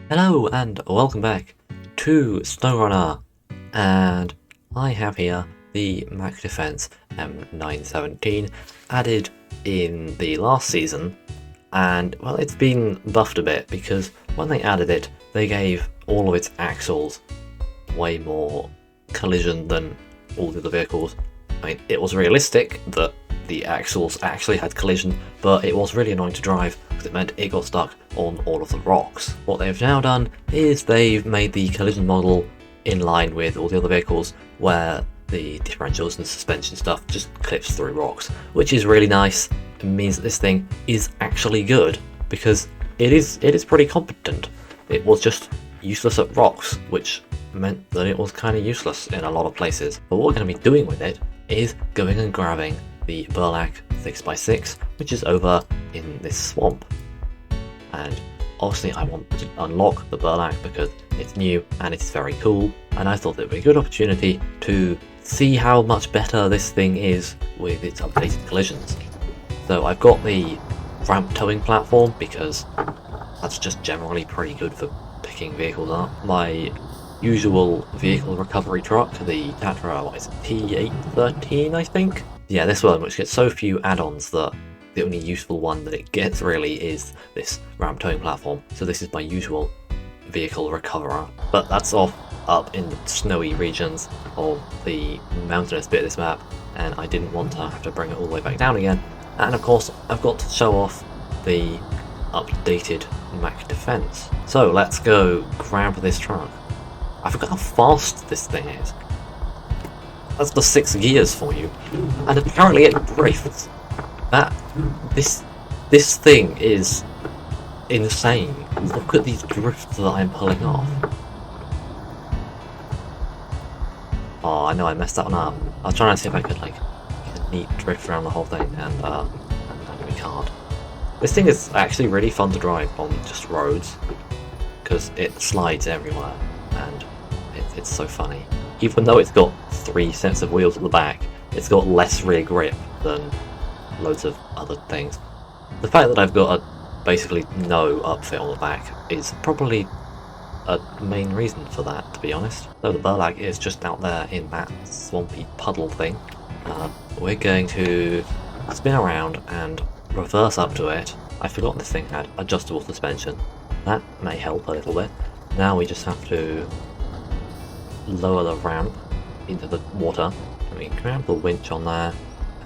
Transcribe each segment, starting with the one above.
Hello and welcome back to SnowRunner, and I have here the Mack Defence M917 added in the last season, and well, it's been buffed a bit because when they added it they gave all of its axles way more collision than all the other vehicles. I mean, it was realistic that the axles actually had collision, but it was really annoying to drive because it meant it got stuck on all of the rocks. What they've now done is they've made the collision model in line with all the other vehicles, where the differentials and suspension stuff just clips through rocks, which is really nice. It means that this thing is actually good, because it is pretty competent. It was just useless at rocks, which meant that it was kind of useless in a lot of places. But what we're going to be doing with it is going and grabbing the Burlak 6x6, which is over in this swamp. And obviously I want to unlock the Burlak because it's new and it's very cool, and I thought it would be a good opportunity to see how much better this thing is with its updated collisions. So I've got the ramp towing platform because that's just generally pretty good for picking vehicles up. My usual vehicle recovery truck, the Tatra, what is it, T813 I think? Yeah, this one, which gets so few add-ons that the only useful one that it gets really is this ramp towing platform. So this is my usual vehicle recoverer. But that's off up in the snowy regions of the mountainous bit of this map, and I didn't want to have to bring it all the way back down again. And of course, I've got to show off the updated Mack Defence. So let's go grab this truck. I forgot how fast this thing is. That's the 6 gears for you, and apparently it drifts. This thing is insane. Look at these drifts that I'm pulling off. Oh, I know I messed that one up. I was trying to see if I could like get a neat drift around the whole thing, and we can't. This thing is actually really fun to drive on just roads because it slides everywhere, and it's so funny. Even though it's got 3 sets of wheels at the back, it's got less rear grip than loads of other things. The fact that I've got basically no upfit on the back is probably a main reason for that, to be honest. So the Burlak is just out there in that swampy puddle thing. We're going to spin around and reverse up to it. I forgot this thing had adjustable suspension. That may help a little bit. Now we just have to lower the ramp into the water, and we grab the winch on there,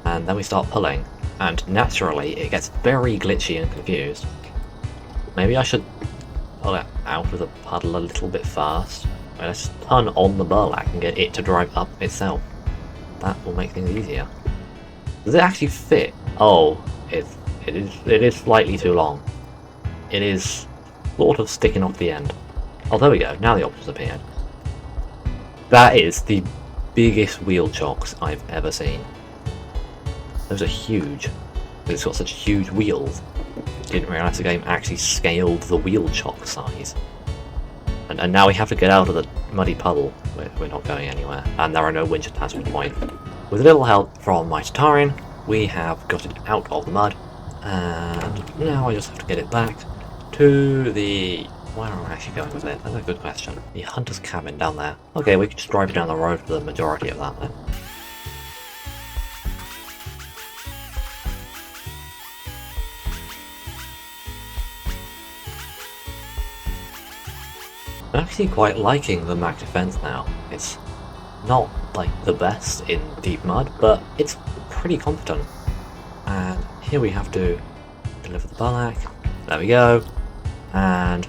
and then we start pulling, and naturally it gets very glitchy and confused. Maybe I should pull it out of the puddle a little bit fast. Let's turn on the Burlak and get it to drive up itself. That will make things easier. Does it actually fit? Oh, it is slightly too long. It is sort of sticking off the end. Oh, there we go, now the options appeared. That is the biggest wheel chocks I've ever seen. Those are huge. It's got such huge wheels. Didn't realise the game actually scaled the wheel chock size. And now we have to get out of the muddy puddle. We're not going anywhere. And there are no winch attachment points. With a little help from my Tatarian, we have got it out of the mud. And now I just have to get it back to the... Where am I actually going with it? That's a good question. The hunter's cabin down there. Okay, we can just drive it down the road for the majority of that then. I'm actually quite liking the Mack Defence now. It's not like the best in deep mud, but it's pretty competent. And here we have to deliver the Burlak. There we go. And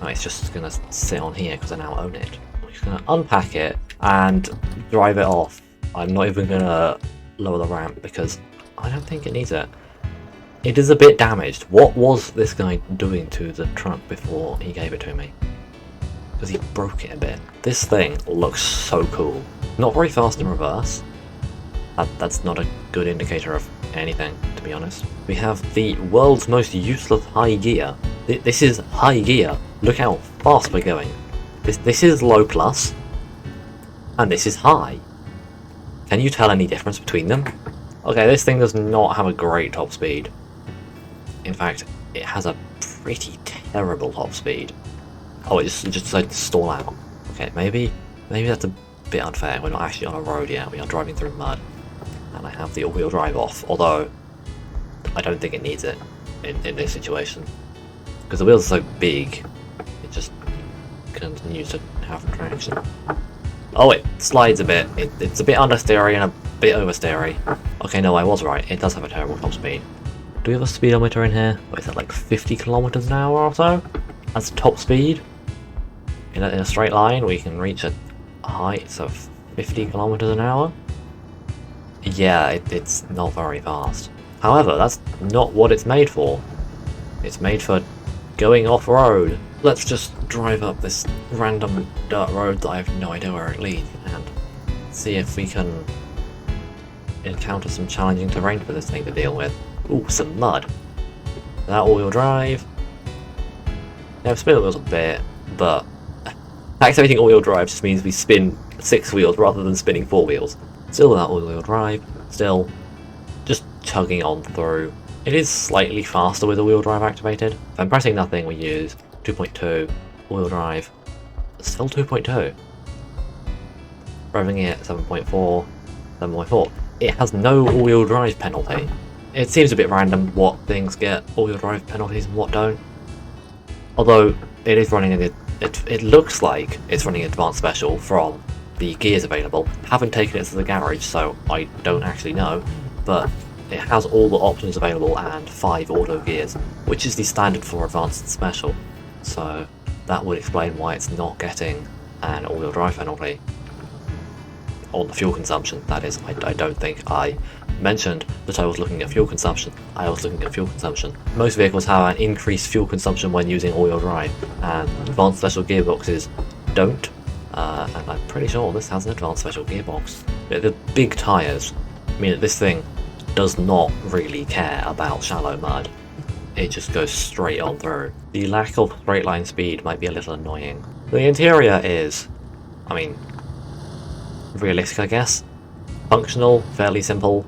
oh, it's just going to sit on here because I now own it. I'm just going to unpack it and drive it off. I'm not even going to lower the ramp because I don't think it needs it. It is a bit damaged. What was this guy doing to the truck before he gave it to me? Because he broke it a bit. This thing looks so cool. Not very fast in reverse. That's not a good indicator of anything, to be honest. We have the world's most useless high gear. This is high gear. Look how fast we're going. This is low plus, and this is high. Can you tell any difference between them? Okay, this thing does not have a great top speed. In fact, it has a pretty terrible top speed. Oh, it just decided to stall out. Okay, maybe that's a bit unfair. We're not actually on a road yet. We are driving through mud, and I have the all-wheel drive off. Although I don't think it needs it in this situation because the wheels are so big. It just continues to have traction. Oh, it slides a bit. It's a bit understeery and a bit oversteery. Okay, no, I was right. It does have a terrible top speed. Do we have a speedometer in here? What is that, like 50 kilometers an hour or so? That's top speed. In a straight line, we can reach a height of 50 kilometers an hour. Yeah, it's not very fast. However, that's not what it's made for. It's made for going off-road. Let's just drive up this random dirt road that I have no idea where it leads and see if we can encounter some challenging terrain for this thing to deal with. Ooh, some mud. That all-wheel drive. Yeah, I've spin the wheels a bit, but activating all-wheel drive just means we spin 6 wheels rather than spinning 4 wheels. Still without all-wheel drive, still just chugging on through. It is slightly faster with all-wheel drive activated. If I'm pressing nothing, we use 2.2, all-wheel drive, still 2.2. Driving it 7.4, 7.4. It has no all-wheel drive penalty. It seems a bit random what things get all-wheel drive penalties and what don't. Although it is running it looks like it's running advanced special from the gears available. Haven't taken it to the garage, so I don't actually know, but it has all the options available and 5 auto gears, which is the standard for advanced and special. So that would explain why it's not getting an all-wheel drive penalty. On the fuel consumption, that is. I don't think I mentioned that I was looking at fuel consumption. I was looking at fuel consumption. Most vehicles have an increased fuel consumption when using all-wheel drive, and advanced special gearboxes don't. And I'm pretty sure this has an advanced special gearbox. The big tyres mean that this thing does not really care about shallow mud. It just goes straight on through. The lack of straight line speed might be a little annoying. The interior is, I mean, realistic, I guess. Functional, fairly simple.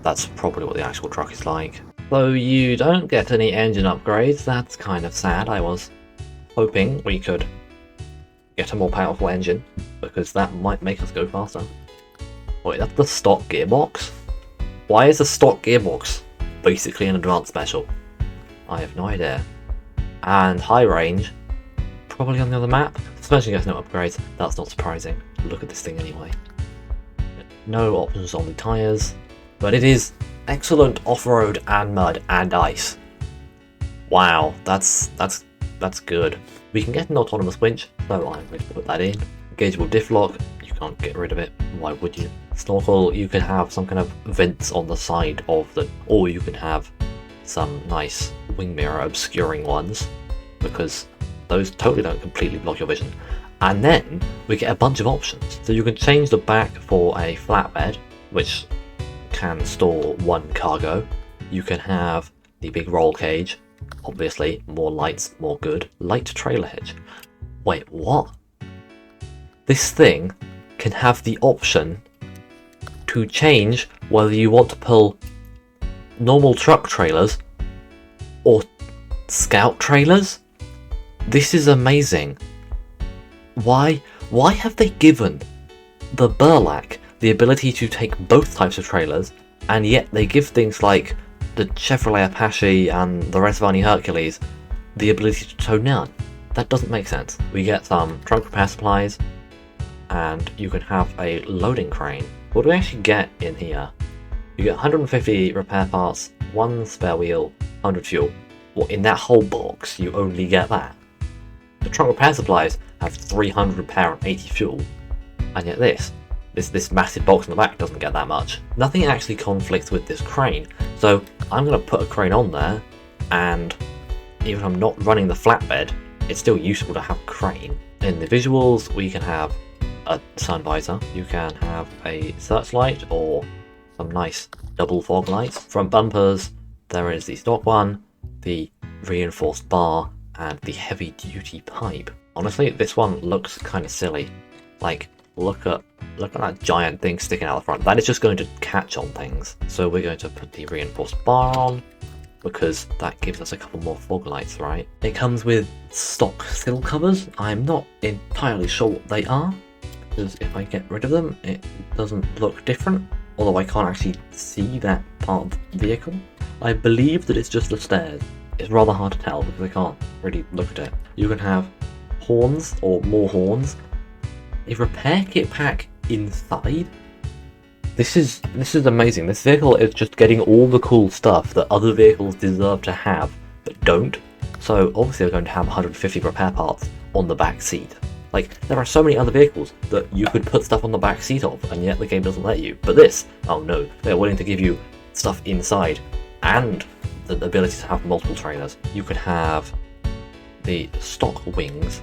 That's probably what the actual truck is like. Though you don't get any engine upgrades, that's kind of sad. I was hoping we could get a more powerful engine, because that might make us go faster. Wait, that's the stock gearbox? Why is the stock gearbox basically an advanced special? I have no idea. And high range, probably on the other map. Suspension gets no upgrades, that's not surprising. Look at this thing anyway. No options on the tyres, but it is excellent off-road and mud and ice. Wow, that's good. We can get an autonomous winch, so I'm going to put that in. Engageable diff lock, you can't get rid of it, why would you? Snorkel, you can have some kind of vents on the side of the, or you can have some nice wing mirror obscuring ones, because those totally don't completely block your vision. And then we get a bunch of options. So you can change the back for a flatbed, which can store 1 cargo. You can have the big roll cage, obviously more lights, more good. Light trailer hitch. Wait, what? This thing can have the option to change whether you want to pull normal truck trailers or scout trailers? This is amazing. Why have they given the Burlak the ability to take both types of trailers, and yet they give things like the Chevrolet Apache and the Resvani Hercules the ability to tow none? That doesn't make sense. We get some trunk repair supplies, and you can have a loading crane. What do we actually get in here? You get 150 repair parts, 1 spare wheel, 100 fuel. Well, in that whole box, you only get that. The trunk repair supplies have 300 repair and 80 fuel, and yet this massive box in the back doesn't get that much. Nothing actually conflicts with this crane, so I'm going to put a crane on there, and even if I'm not running the flatbed, it's still useful to have a crane. In the visuals, we can have a sun visor, you can have a searchlight or some nice double fog lights. Front bumpers, there is the stock one, the reinforced bar, and the heavy duty pipe. Honestly, this one looks kind of silly. Like, look at that giant thing sticking out the front. That is just going to catch on things. So we're going to put the reinforced bar on, because that gives us a couple more fog lights, right? It comes with stock sill covers. I'm not entirely sure what they are, because if I get rid of them, it doesn't look different, although I can't actually see that part of the vehicle. I believe that it's just the stairs. It's rather hard to tell because I can't really look at it. You can have horns, or more horns, a repair kit pack inside. This is amazing. This vehicle is just getting all the cool stuff that other vehicles deserve to have, but don't. So obviously they're going to have 150 repair parts on the back seat. Like, there are so many other vehicles that you could put stuff on the back seat of, and yet the game doesn't let you. But this, oh no, they're willing to give you stuff inside, and the ability to have multiple trailers. You could have the stock wings.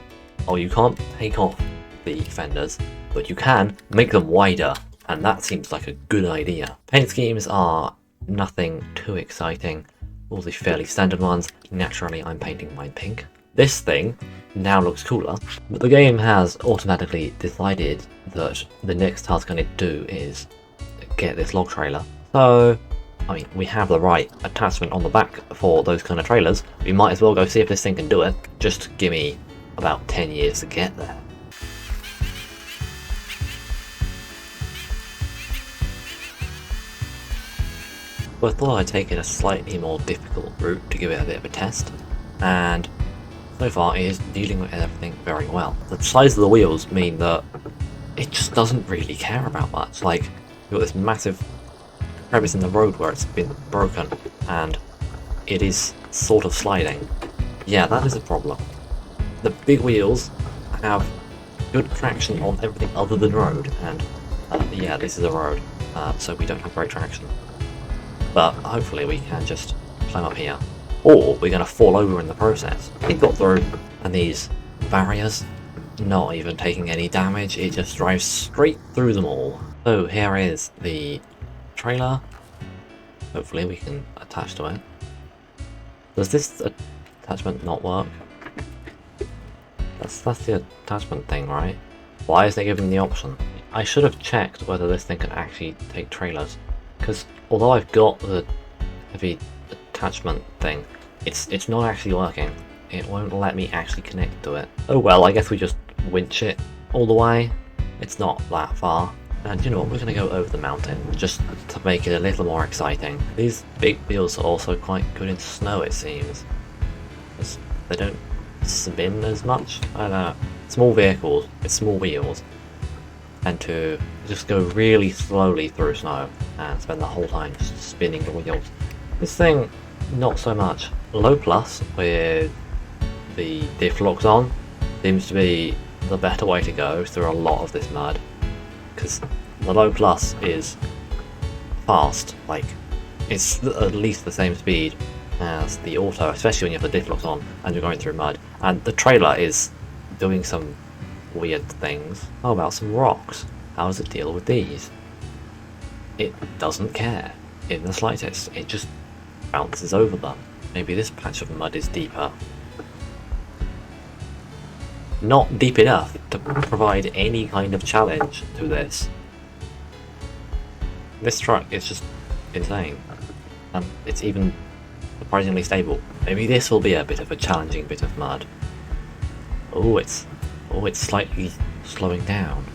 Oh, you can't take off the fenders, but you can make them wider, and that seems like a good idea. Paint schemes are nothing too exciting, all the fairly standard ones. Naturally, I'm painting mine pink. This thing now looks cooler, but the game has automatically decided that the next task I need to do is get this log trailer. So, I mean, we have the right attachment on the back for those kind of trailers. We might as well go see if this thing can do it. Just give me about 10 years to get there. So I thought I'd take it a slightly more difficult route to give it a bit of a test, and so far it is dealing with everything very well. The size of the wheels mean that it just doesn't really care about much. Like, you've got this massive crevice in the road where it's been broken, and it is sort of sliding. Yeah, that is a problem. The big wheels have good traction on everything other than road, and yeah, this is a road, so we don't have great traction. But hopefully we can just climb up here. Or we're going to fall over in the process. It got through, and these barriers, not even taking any damage, it just drives straight through them all. So here is the trailer. Hopefully we can attach to it. Does this attachment not work? That's the attachment thing, right? Why is it giving the option? I should have checked whether this thing can actually take trailers, because although I've got the heavy attachment thing, it's not actually working. It won't let me actually connect to it. Oh well, I guess we just winch it all the way. It's not that far. And you know what, we're going to go over the mountain, just to make it a little more exciting. These big wheels are also quite good in snow, it seems. They don't spin as much. I don't know. Small vehicles with small wheels tend to just go really slowly through snow and spend the whole time just spinning the wheels. This thing, not so much. Low plus with the diff locks on seems to be the better way to go through a lot of this mud, because the low plus is fast, like it's at least the same speed as the auto, especially when you have the diff locks on and you're going through mud, and the trailer is doing some weird things. How about some rocks? How does it deal with these? It doesn't care in the slightest, it just bounces over them. Maybe this patch of mud is deeper. Not deep enough to provide any kind of challenge to this. This truck is just insane, and it's even surprisingly stable. Maybe this will be a bit of a challenging bit of mud. Oh, it's slightly slowing down.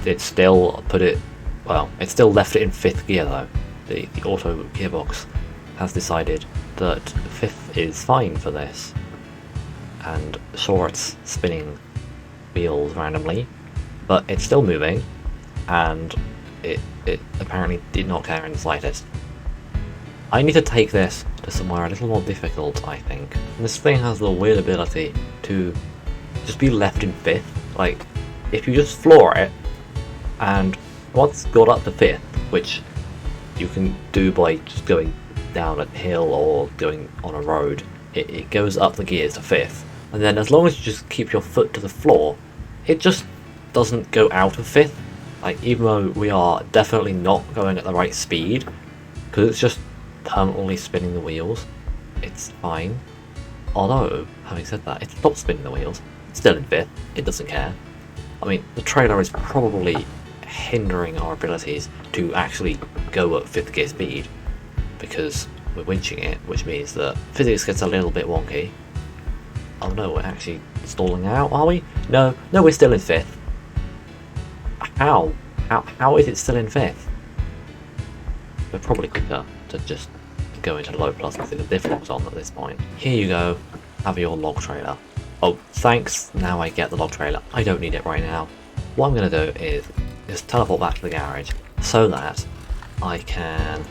It still put it, well, it still left it in 5th gear though. The auto gearbox has decided that 5th is fine for this. And sure, it's spinning wheels randomly, but it's still moving, and it apparently did not care in the slightest. I need to take this to somewhere a little more difficult, I think. And this thing has the weird ability to just be left in 5th. Like, if you just floor it, and once got up to 5th, which you can do by just going down a hill or going on a road, it goes up the gears to 5th. And then as long as you just keep your foot to the floor, it just doesn't go out of 5th. Like, even though we are definitely not going at the right speed, because it's just permanently spinning the wheels, it's fine. Although, having said that, it stopped spinning the wheels. It's still in 5th, it doesn't care. I mean, the trailer is probably hindering our abilities to actually go at 5th gear speed, because we're winching it, which means that physics gets a little bit wonky. Oh no, we're actually stalling out, are we? No, we're still in 5th. How? How is it still in 5th? We're probably quicker to just go into low plus and see the diff logs on at this point. Here you go, have your log trailer. Oh, thanks, now I get the log trailer. I don't need it right now. What I'm going to do is just teleport back to the garage so that I can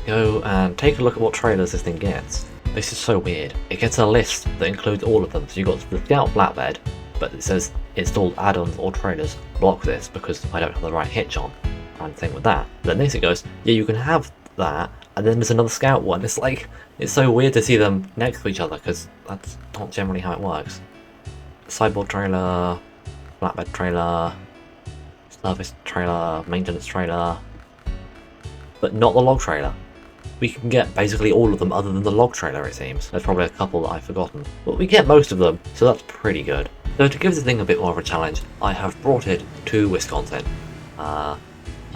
go and take a look at what trailers this thing gets. This is so weird. It gets a list that includes all of them. So you've got the Scout flatbed, but it says install add-ons or trailers. Block this because I don't have the right hitch on. And same with that. Then this it goes, yeah, you can have that, and then there's another Scout one. It's like, it's so weird to see them next to each other because that's not generally how it works. Sideboard trailer, flatbed trailer, service trailer, maintenance trailer, but not the log trailer. We can get basically all of them other than the log trailer, it seems. There's probably a couple that I've forgotten, but we get most of them, so that's pretty good. So to give the thing a bit more of a challenge, I have brought it to Wisconsin.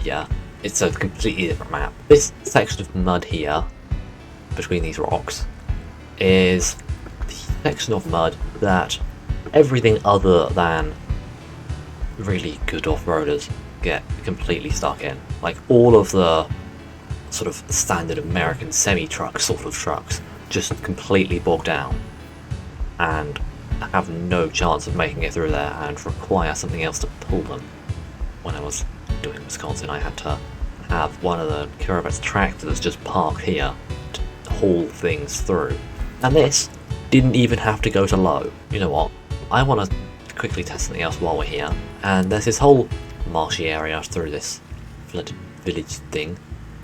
Yeah, it's a completely different map. This section of mud here, between these rocks, is the section of mud that everything other than really good off-roaders get completely stuck in. Like all of the sort of standard American semi-truck sort of trucks just completely bogged down and have no chance of making it through there and require something else to pull them. When I was doing Wisconsin, I had to have one of the Curavet's tractors just parked here to haul things through. And this didn't even have to go to low. You know what? I want to quickly test something else while we're here. And there's this whole marshy area through this flooded village thing.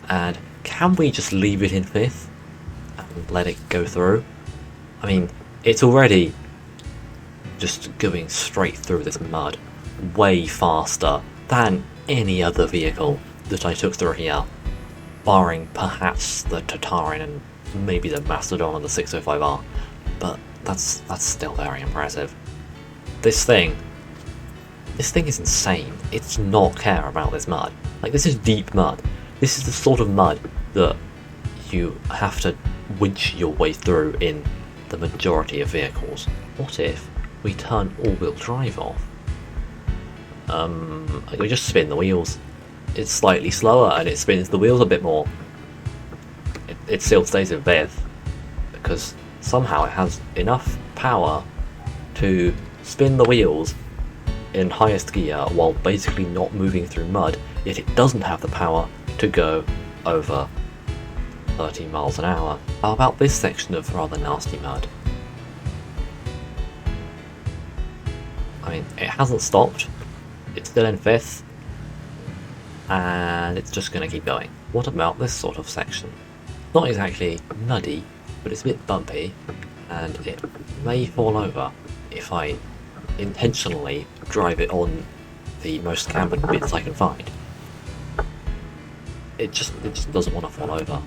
And can we just leave it in 5th and let it go through? I mean, it's already just going straight through this mud way faster than any other vehicle that I took through here, barring perhaps the Tatarin and maybe the Mastodon and the 605R, but that's still very impressive. This thing is insane. It does not care about this mud. Like, this is deep mud. This is the sort of mud that you have to winch your way through in the majority of vehicles. What if we turn all-wheel drive off? We just spin the wheels. It's slightly slower and it spins the wheels a bit more. It still stays in 5th because somehow it has enough power to spin the wheels in highest gear while basically not moving through mud, yet it doesn't have the power to go over 30 miles an hour. How about this section of rather nasty mud? I mean, it hasn't stopped, it's still in 5th, and it's just going to keep going. What about this sort of section? Not exactly muddy, but it's a bit bumpy, and it may fall over if I intentionally drive it on the most cambered bits I can find. It just doesn't want to fall over.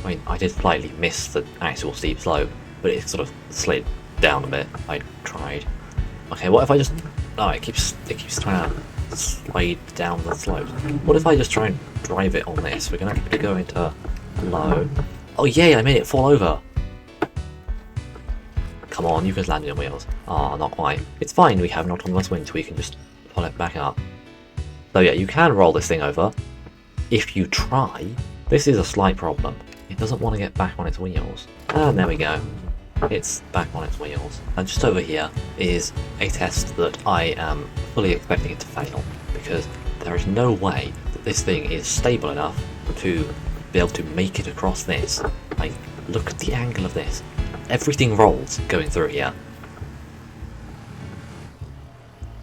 I mean, I did slightly miss the actual steep slope, but it sort of slid down a bit. I tried. Okay, what if I just... Oh, it keeps trying to slide down the slope. What if I just try and drive it on this? We're going to have to go into low. Oh yay, I made it fall over! Come on, you can land on your wheels. Ah, not quite. It's fine, we have an autonomous winch, we can just pull it back up. So yeah, you can roll this thing over. If you try, this is a slight problem. It doesn't want to get back on its wheels. And there we go. It's back on its wheels. And just over here is a test that I am fully expecting it to fail, because there is no way that this thing is stable enough to be able to make it across this. Like, look at the angle of this. Everything rolls going through here.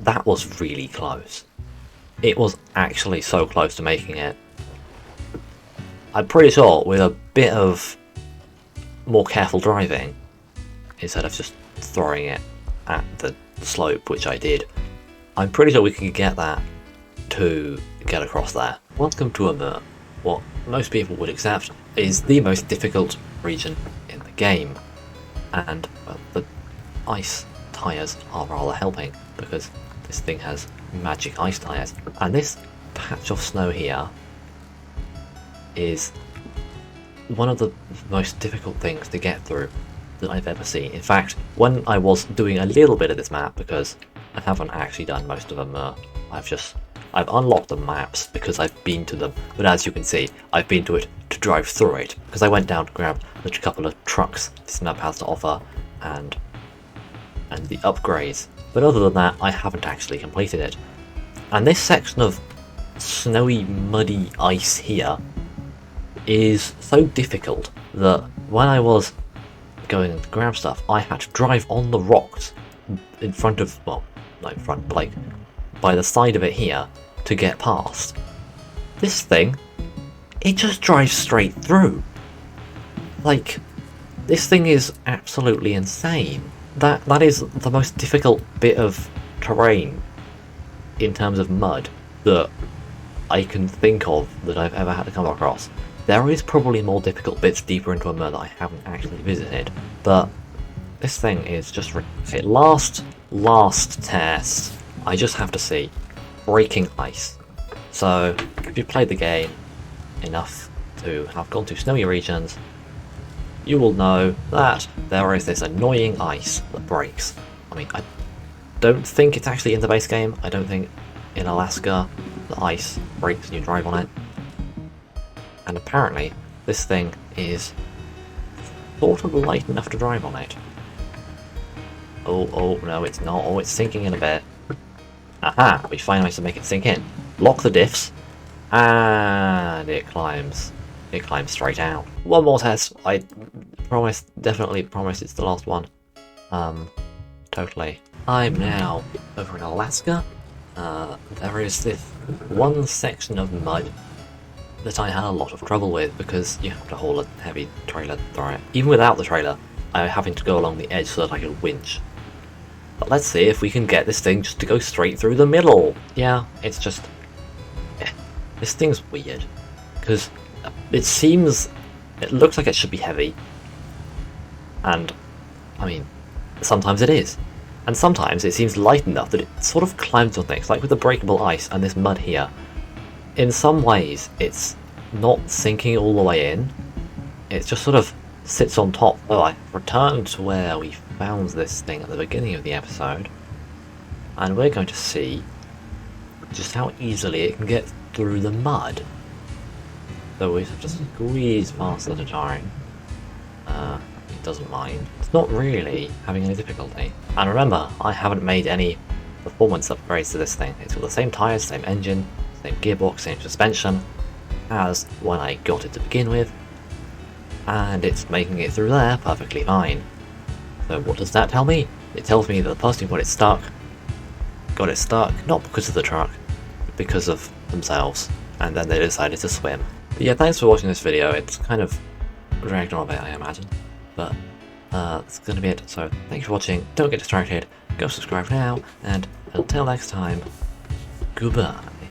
That was really close. It was actually so close to making it. I'm pretty sure with a bit of more careful driving, instead of just throwing it at the slope, which I did, I'm pretty sure we can get that to get across there. Welcome to Amur, what most people would accept is the most difficult region in the game. And well, the ice tyres are rather helping, because this thing has magic ice tyres. And this patch of snow here is one of the most difficult things to get through that I've ever seen. In fact, when I was doing a little bit of this map, because I haven't actually done most of them, I've unlocked the maps because I've been to them, but as you can see, I've been to it to drive through it, because I went down to grab the couple of trucks this map has to offer, and the upgrades. But other than that, I haven't actually completed it. And this section of snowy, muddy ice here is so difficult that when I was going to grab stuff, I had to drive on the rocks in front of, well, not in front, but like by the side of it here to get past. This thing, it just drives straight through. Like, this thing is absolutely insane. That is the most difficult bit of terrain in terms of mud that I can think of that I've ever had to come across. There is probably more difficult bits deeper into a mud that I haven't actually visited, but this thing is just okay. Last test, I just have to see breaking ice. So if you played the game enough to have gone to snowy regions, you will know that there is this annoying ice that breaks. I mean, I don't think it's actually in the base game. I don't think in Alaska the ice breaks when you drive on it. And apparently this thing is sort of light enough to drive on it. Oh no, it's not. Oh, it's sinking in a bit. Aha! We finally managed to make it sink in. Lock the diffs, and it climbs. It climbs straight out. One more test. I promise, definitely promise it's the last one. Totally. I'm now over in Alaska. There is this one section of mud that I had a lot of trouble with because you have to haul a heavy trailer through it. Even without the trailer, I'm having to go along the edge so that I can winch. But let's see if we can get this thing just to go straight through the middle. Yeah, it's just... this thing's weird. Because it looks like it should be heavy. And, I mean, sometimes it is. And sometimes it seems light enough that it sort of climbs on things, like with the breakable ice and this mud here. In some ways, it's not sinking all the way in. It just sort of sits on top. Oh, I returned to where we found this thing at the beginning of the episode. And we're going to see just how easily it can get through the mud. So we have to squeeze past at a time. It doesn't mind. It's not really having any difficulty. And remember, I haven't made any performance upgrades to this thing. It's got the same tyres, same engine, same gearbox, same suspension as when I got it to begin with. And it's making it through there perfectly fine. So what does that tell me? It tells me that the person who got it stuck not because of the truck, but because of themselves. And then they decided to swim. But yeah, thanks for watching this video. It's kind of dragged on a bit, I imagine. But that's going to be it. So thank you for watching. Don't get distracted. Go subscribe now. And until next time, goodbye.